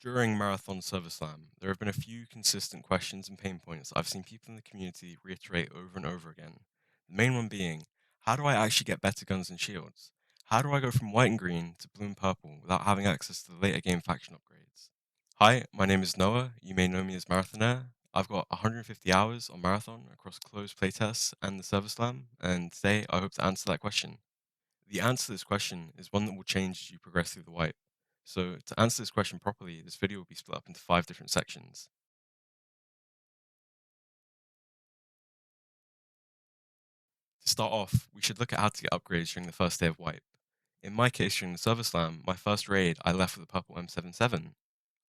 During Marathon Server Slam, there have been a few consistent questions and pain points I've seen people in the community reiterate over and over again. The main one being, how do I actually get better guns and shields? How do I go from white and green to blue and purple without having access to the later game faction upgrades? Hi, my name is Noah. You may know me as Marathonair. I've got 150 hours on Marathon across closed playtests and the Server Slam, and today I hope to answer that question. The answer to this question is one that will change as you progress through the wipe. So, to answer this question properly, this video will be split up into 5 different sections. To start off, we should look at how to get upgrades during the first day of wipe. In my case, during the server slam, my first raid, I left with a purple M77.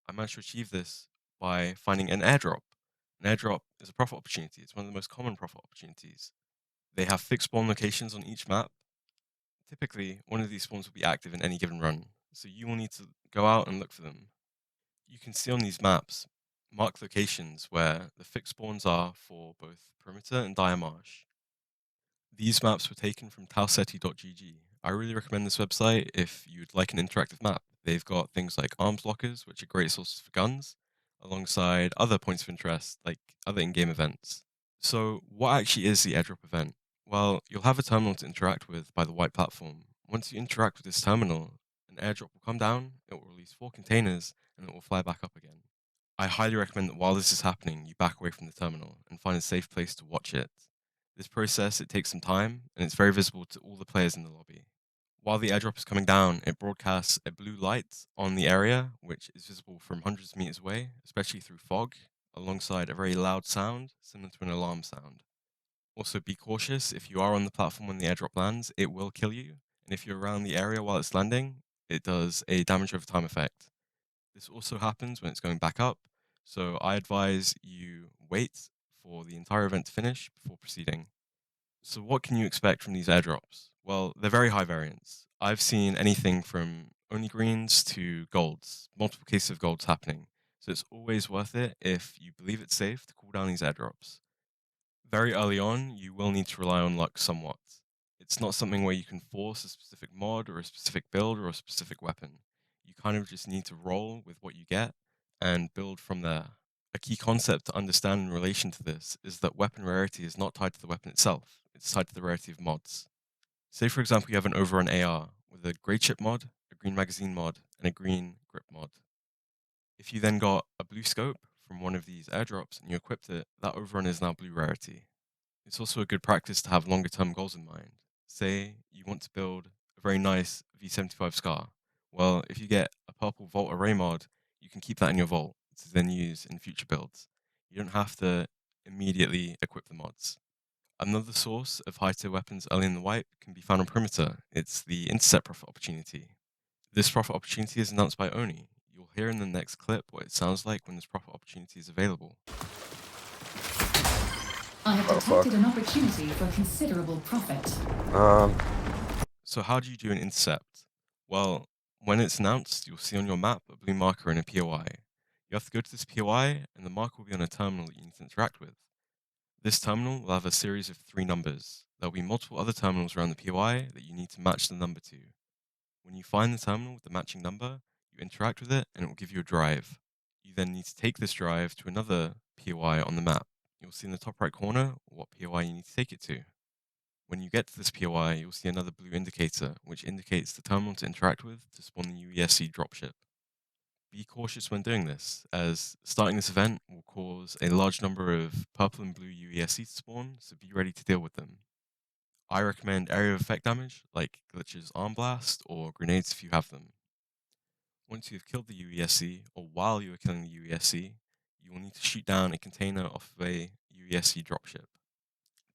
I managed to achieve this by finding an airdrop. An airdrop is a profit opportunity. It's one of the most common profit opportunities. They have fixed spawn locations on each map. Typically, one of these spawns will be active in any given run, so you will need to go out and look for them. You can see on these maps marked locations where the fixed spawns are for both perimeter and dire marsh. These maps were taken from Ceti.gg. I really recommend this website if you'd like an interactive map. They've got things like arms lockers, which are great sources for guns, alongside other points of interest like other in-game events. So, what actually is the airdrop event? Well, you'll have a terminal to interact with by the white platform. Once you interact with this terminal, an airdrop will come down, it will release 4 containers, and it will fly back up again. I highly recommend that while this is happening, you back away from the terminal and find a safe place to watch it. This process, it takes some time, and it's very visible to all the players in the lobby. While the airdrop is coming down, it broadcasts a blue light on the area, which is visible from hundreds of meters away, especially through fog, alongside a very loud sound, similar to an alarm sound. Also, be cautious. If you are on the platform when the airdrop lands, it will kill you. And if you're around the area while it's landing, it does a damage over time effect. This also happens when it's going back up, so I advise you wait for the entire event to finish before proceeding. So, what can you expect from these airdrops? Well, they're very high variance. I've seen anything from only greens to golds, multiple cases of golds happening. So, it's always worth it if you believe it's safe to call down these airdrops. Very early on, you will need to rely on luck somewhat. It's not something where you can force a specific mod or a specific build or a specific weapon. You kind of just need to roll with what you get and build from there. A key concept to understand in relation to this is that weapon rarity is not tied to the weapon itself, it's tied to the rarity of mods. Say, for example, you have an overrun AR with a grey chip mod, a green magazine mod, and a green grip mod. If you then got a blue scope from one of these airdrops and you equipped it, that overrun is now blue rarity. It's also a good practice to have longer term goals in mind. Say you want to build a very nice V75 Scar. Well, if you get a purple Vault Array mod, you can keep that in your vault to then use in future builds. You don't have to immediately equip the mods. Another source of high tier weapons early in the wipe can be found on perimeter. It's the intercept profit opportunity. This profit opportunity is announced by Oni. You'll hear in the next clip what it sounds like when this profit opportunity is available. I have Oh fuck. detected an opportunity for considerable profit. Um, So how do you do an intercept? Well, when it's announced, you'll see on your map a blue marker and a POI. You have to go to this POI, and the marker will be on a terminal that you need to interact with. This terminal will have a series of 3 numbers. There'll be multiple other terminals around the POI that you need to match the number to. When you find the terminal with the matching number, you interact with it, and it will give you a drive. You then need to take this drive to another POI on the map. You'll see in the top right corner what POI you need to take it to. When you get to this POI, you'll see another blue indicator, which indicates the terminal to interact with to spawn the UESC dropship. Be cautious when doing this, as starting this event will cause a large number of purple and blue UESC to spawn, so be ready to deal with them. I recommend area of effect damage, like Glitch's Arm Blast or grenades if you have them. Once you have killed the UESC, or while you are killing the UESC, you will need to shoot down a container off of a UESC dropship.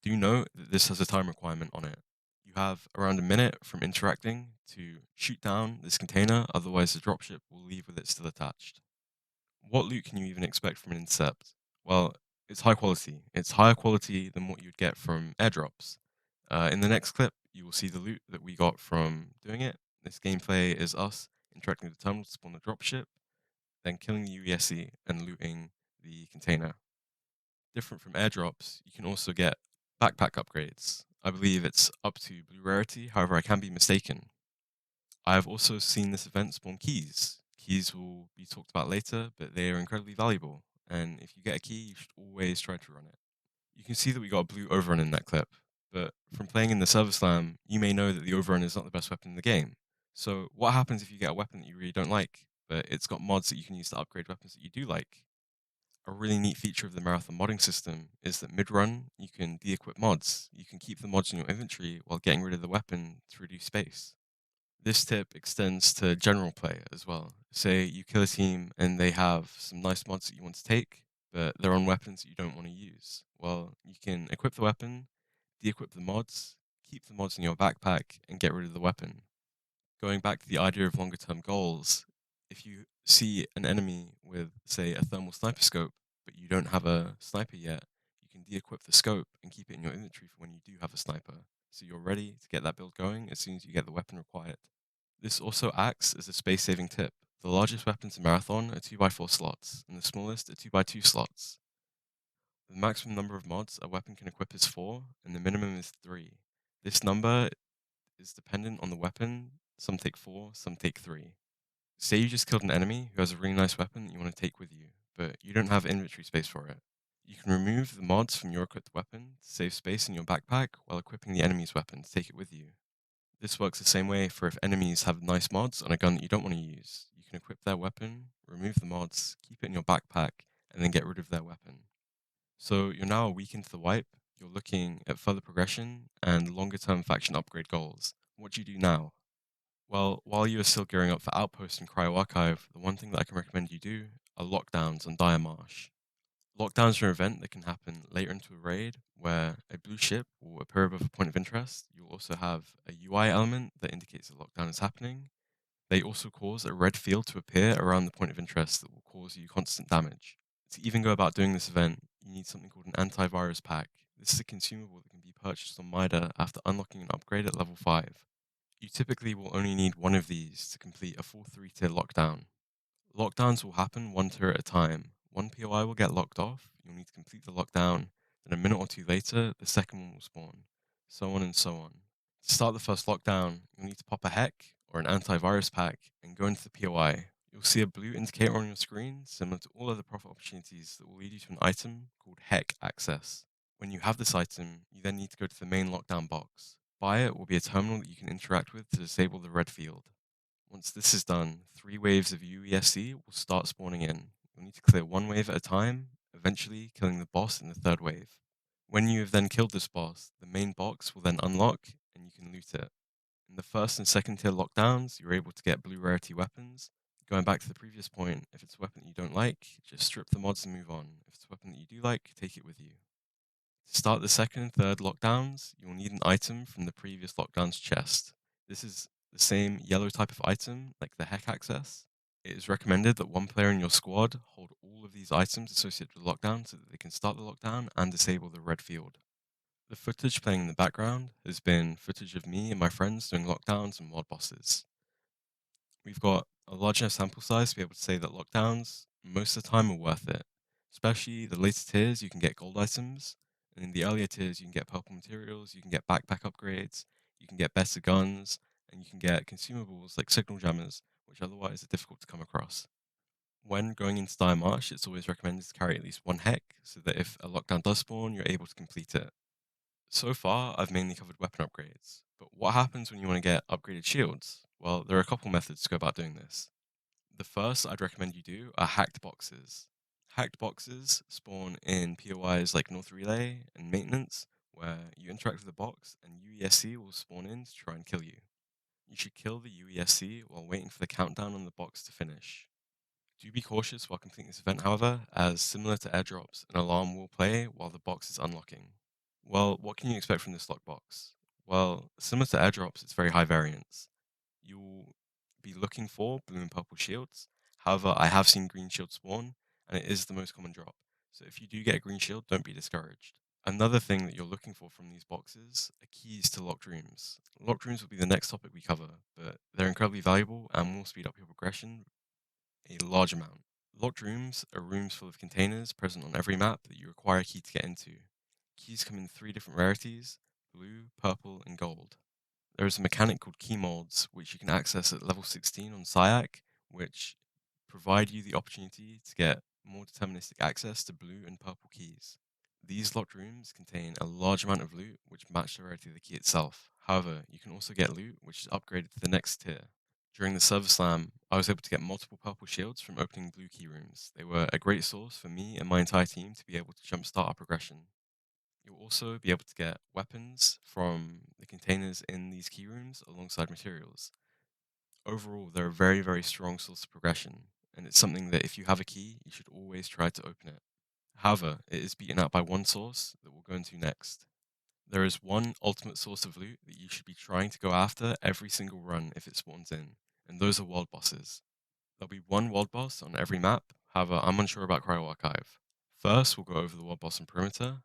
Do note that this has a time requirement on it. You have around a minute from interacting to shoot down this container, otherwise the dropship will leave with it still attached. What loot can you even expect from an intercept? Well, it's high quality. It's higher quality than what you'd get from airdrops. In the next clip, you will see the loot that we got from doing it. This gameplay is us interacting with the terminal to spawn the dropship, then killing the UESC and looting the container. Different from airdrops, you can also get backpack upgrades. I believe it's up to blue rarity, however, I can be mistaken. I have also seen this event spawn keys. Keys will be talked about later, but they are incredibly valuable. And if you get a key, you should always try to run it. You can see that we got a blue overrun in that clip, but from playing in the server slam, you may know that the overrun is not the best weapon in the game. So what happens if you get a weapon that you really don't like, but it's got mods that you can use to upgrade weapons that you do like? A really neat feature of the Marathon modding system is that mid-run, you can de-equip mods. You can keep the mods in your inventory while getting rid of the weapon to reduce space. This tip extends to general play as well. Say you kill a team and they have some nice mods that you want to take, but they're on weapons that you don't want to use. Well, you can equip the weapon, de-equip the mods, keep the mods in your backpack, and get rid of the weapon. Going back to the idea of longer term goals, if you see an enemy with, say, a thermal sniper scope, but you don't have a sniper yet, you can de-equip the scope and keep it in your inventory for when you do have a sniper. So you're ready to get that build going as soon as you get the weapon required. This also acts as a space saving tip. The largest weapons in Marathon are 2x4 slots, and the smallest are 2x2 slots. The maximum number of mods a weapon can equip is 4, and the minimum is 3. This number is dependent on the weapon. Some take 4, some take 3. Say you just killed an enemy who has a really nice weapon that you want to take with you, but you don't have inventory space for it. You can remove the mods from your equipped weapon to save space in your backpack while equipping the enemy's weapon to take it with you. This works the same way for if enemies have nice mods on a gun that you don't want to use. You can equip their weapon, remove the mods, keep it in your backpack, and then get rid of their weapon. So you're now a week into the wipe, you're looking at further progression and longer term faction upgrade goals. What do you do now? Well, while you are still gearing up for Outpost and Cryo Archive, the one thing that I can recommend you do are lockdowns on Dire Marsh. Lockdowns are an event that can happen later into a raid where a blue ship will appear above a point of interest. You'll also have a UI element that indicates that lockdown is happening. They also cause a red field to appear around the point of interest that will cause you constant damage. To even go about doing this event, you need something called an antivirus pack. This is a consumable that can be purchased on Mida after unlocking an upgrade at level 5. You typically will only need one of these to complete a full 3-tier lockdown. Lockdowns will happen one tier at a time. One POI will get locked off, you'll need to complete the lockdown, then a minute or two later, the second one will spawn, so on and so on. To start the first lockdown, you'll need to pop a hack or an antivirus pack and go into the POI. You'll see a blue indicator on your screen, similar to all other profit opportunities, that will lead you to an item called Heck Access. When you have this item, you then need to go to the main lockdown box. By it will be a terminal that you can interact with to disable the red field. Once this is done, 3 waves of UESC will start spawning in. You'll need to clear one wave at a time, eventually killing the boss in the third wave. When you have then killed this boss, the main box will then unlock and you can loot it. In the first and second tier lockdowns, you're able to get blue rarity weapons. Going back to the previous point, if it's a weapon that you don't like, just strip the mods and move on. If it's a weapon that you do like, take it with you. To start the second and third lockdowns, you will need an item from the previous lockdown's chest. This is the same yellow type of item, like the Heck Access. It is recommended that one player in your squad hold all of these items associated with lockdown so that they can start the lockdown and disable the red field. The footage playing in the background has been footage of me and my friends doing lockdowns and mod bosses. We've got a large enough sample size to be able to say that lockdowns, most of the time, are worth it. Especially the later tiers, you can get gold items, and in the earlier tiers, you can get purple materials, you can get backpack upgrades, you can get better guns, and you can get consumables like signal jammers, which otherwise are difficult to come across. When going into Dire Marsh, it's always recommended to carry at least one heck, so that if a lockdown does spawn, you're able to complete it. So far, I've mainly covered weapon upgrades, but what happens when you want to get upgraded shields? Well, there are a couple methods to go about doing this. The first I'd recommend you do are hacked boxes. Hacked boxes spawn in POIs like North Relay and Maintenance, where you interact with the box and UESC will spawn in to try and kill you. You should kill the UESC while waiting for the countdown on the box to finish. Do be cautious while completing this event, however, as similar to airdrops, an alarm will play while the box is unlocking. Well, what can you expect from this lockbox? Well, similar to airdrops, it's very high variance. You'll be looking for blue and purple shields. However, I have seen green shield spawn, and it is the most common drop. So if you do get a green shield, don't be discouraged. Another thing that you're looking for from these boxes are keys to locked rooms. Locked rooms will be the next topic we cover, but they're incredibly valuable and will speed up your progression a large amount. Locked rooms are rooms full of containers present on every map that you require a key to get into. Keys come in 3 different rarities: blue, purple, and gold. There is a mechanic called key molds, which you can access at level 16 on Syac, which provide you the opportunity to get more deterministic access to blue and purple keys. These locked rooms contain a large amount of loot which match the rarity of the key itself. However, you can also get loot which is upgraded to the next tier. During the server slam, I was able to get multiple purple shields from opening blue key rooms. They were a great source for me and my entire team to be able to jumpstart our progression. You'll also be able to get weapons from the containers in these key rooms alongside materials. Overall, they're a very, very strong source of progression, and it's something that if you have a key, you should always try to open it. However, it is beaten out by one source that we'll go into next. There is one ultimate source of loot that you should be trying to go after every single run if it spawns in, and those are world bosses. There'll be one world boss on every map, however, I'm unsure about Cryo Archive. First, we'll go over the world boss on Perimeter,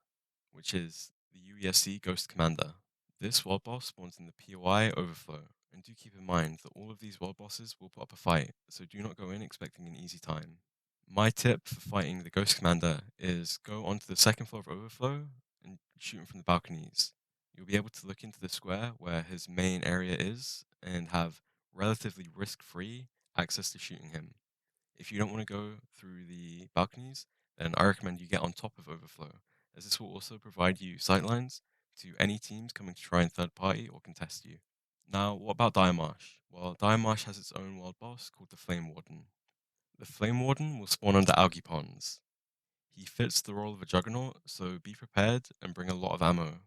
which is the UESC Ghost Commander. This world boss spawns in the POI overflow, and do keep in mind that all of these world bosses will put up a fight, so do not go in expecting an easy time. My tip for fighting the Ghost Commander is go onto the second floor of overflow and shoot him from the balconies. You'll be able to look into the square where his main area is and have relatively risk-free access to shooting him. If you don't want to go through the balconies, then I recommend you get on top of overflow, as this will also provide you sightlines to any teams coming to try and third party or contest you. Now, what about Diremarsh? Well, Diremarsh has its own world boss called the Flame Warden. The Flame Warden will spawn under algae ponds. He fits the role of a juggernaut, so be prepared and bring a lot of ammo.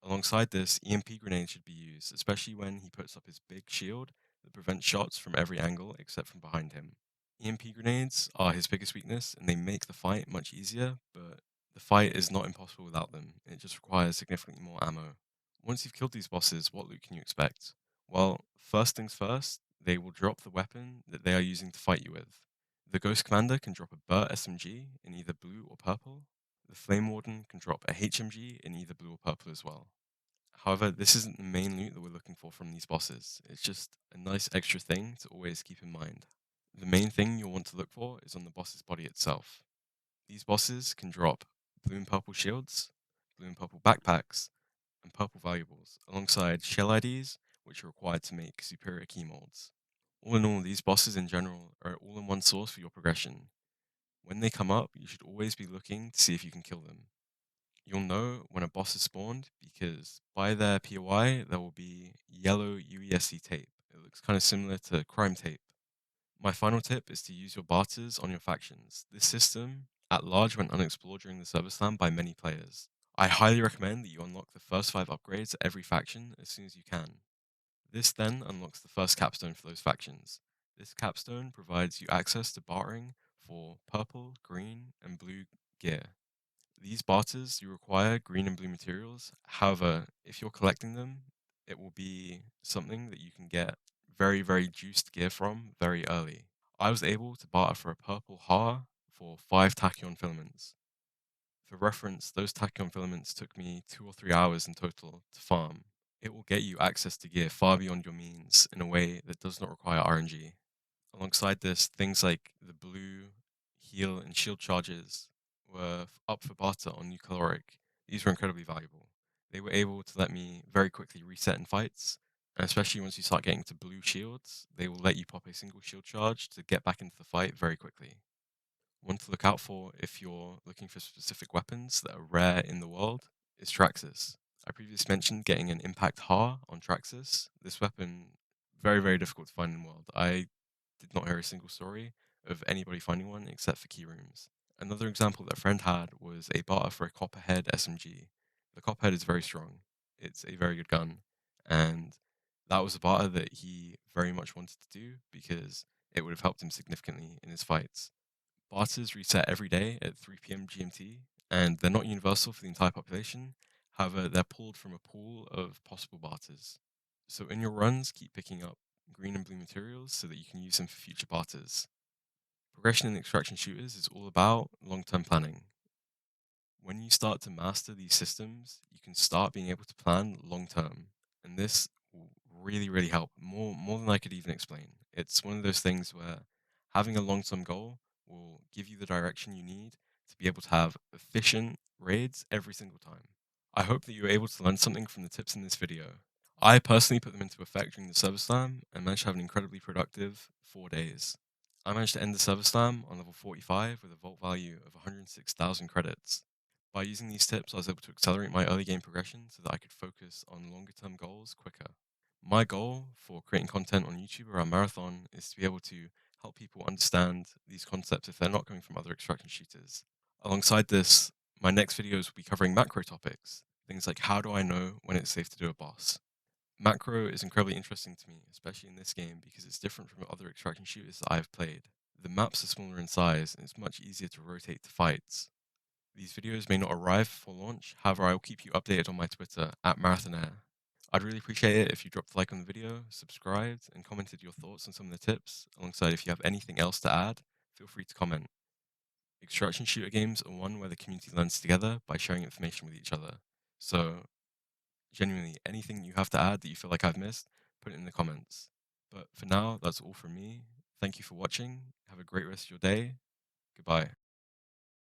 Alongside this, EMP grenades should be used, especially when he puts up his big shield that prevents shots from every angle except from behind him. EMP grenades are his biggest weakness and they make the fight much easier, but the fight is not impossible without them. It just requires significantly more ammo. Once you've killed these bosses, what loot can you expect? Well, first things first, they will drop the weapon that they are using to fight you with. The Ghost Commander can drop a Burt SMG in either blue or purple. The Flame Warden can drop a HMG in either blue or purple as well. However, this isn't the main loot that we're looking for from these bosses. It's just a nice extra thing to always keep in mind. The main thing you'll want to look for is on the boss's body itself. These bosses can drop blue and purple shields, blue and purple backpacks, and purple valuables, alongside shell IDs, which are required to make superior key molds. All in all, these bosses in general are all in one source for your progression. When they come up, you should always be looking to see if you can kill them. You'll know when a boss is spawned because by their POI there will be yellow UESC tape. It looks kind of similar to crime tape. My final tip is to use your barters on your factions. This system at large went unexplored during the server slam by many players. I highly recommend that you unlock the first 5 upgrades at every faction as soon as you can. This then unlocks the first capstone for those factions. This capstone provides you access to bartering for purple, green, and blue gear. These barters, you require green and blue materials. However, if you're collecting them, it will be something that you can get very, very juiced gear from very early. I was able to barter for a purple har for 5 tachyon filaments. For reference, those tachyon filaments took me 2 or 3 hours in total to farm. It will get you access to gear far beyond your means in a way that does not require RNG. Alongside this, things like the blue heal and shield charges were up for barter on New Caloric. These were incredibly valuable. They were able to let me very quickly reset in fights, and especially once you start getting to blue shields, they will let you pop a single shield charge to get back into the fight very quickly. One to look out for if you're looking for specific weapons that are rare in the world is Traxxas. I previously mentioned getting an Impact Har on Traxxas. This weapon, very, very difficult to find in the world. I did not hear a single story of anybody finding one except for key rooms. Another example that a friend had was a barter for a Copperhead SMG. The Copperhead is very strong. It's a very good gun. And that was a barter that he very much wanted to do because it would have helped him significantly in his fights. Barters reset every day at 3 p.m. GMT, and they're not universal for the entire population. However, they're pulled from a pool of possible barters. So in your runs, keep picking up green and blue materials so that you can use them for future barters. Progression in extraction shooters is all about long-term planning. When you start to master these systems, you can start being able to plan long-term, and this will really, really help more than I could even explain. It's one of those things where having a long-term goal will give you the direction you need to be able to have efficient raids every single time. I hope that you were able to learn something from the tips in this video. I personally put them into effect during the server slam and managed to have an incredibly productive 4 days. I managed to end the Server Slam on level 45 with a vault value of 106,000 credits. By using these tips, I was able to accelerate my early game progression so that I could focus on longer term goals quicker. My goal for creating content on YouTube around Marathon is to be able to help people understand these concepts if they're not coming from other extraction shooters. Alongside this, my next videos will be covering macro topics, things like how do I know when it's safe to do a boss. Macro is incredibly interesting to me, especially in this game because it's different from other extraction shooters that I've played. The maps are smaller in size and it's much easier to rotate to fights. These videos may not arrive for launch, however, I will keep you updated on my Twitter at Marathonair. I'd really appreciate it if you dropped a like on the video, subscribed, and commented your thoughts on some of the tips. Alongside, if you have anything else to add, feel free to comment. Extraction shooter games are one where the community learns together by sharing information with each other. So, genuinely, anything you have to add that you feel like I've missed, put it in the comments. But for now, that's all from me. Thank you for watching. Have a great rest of your day. Goodbye.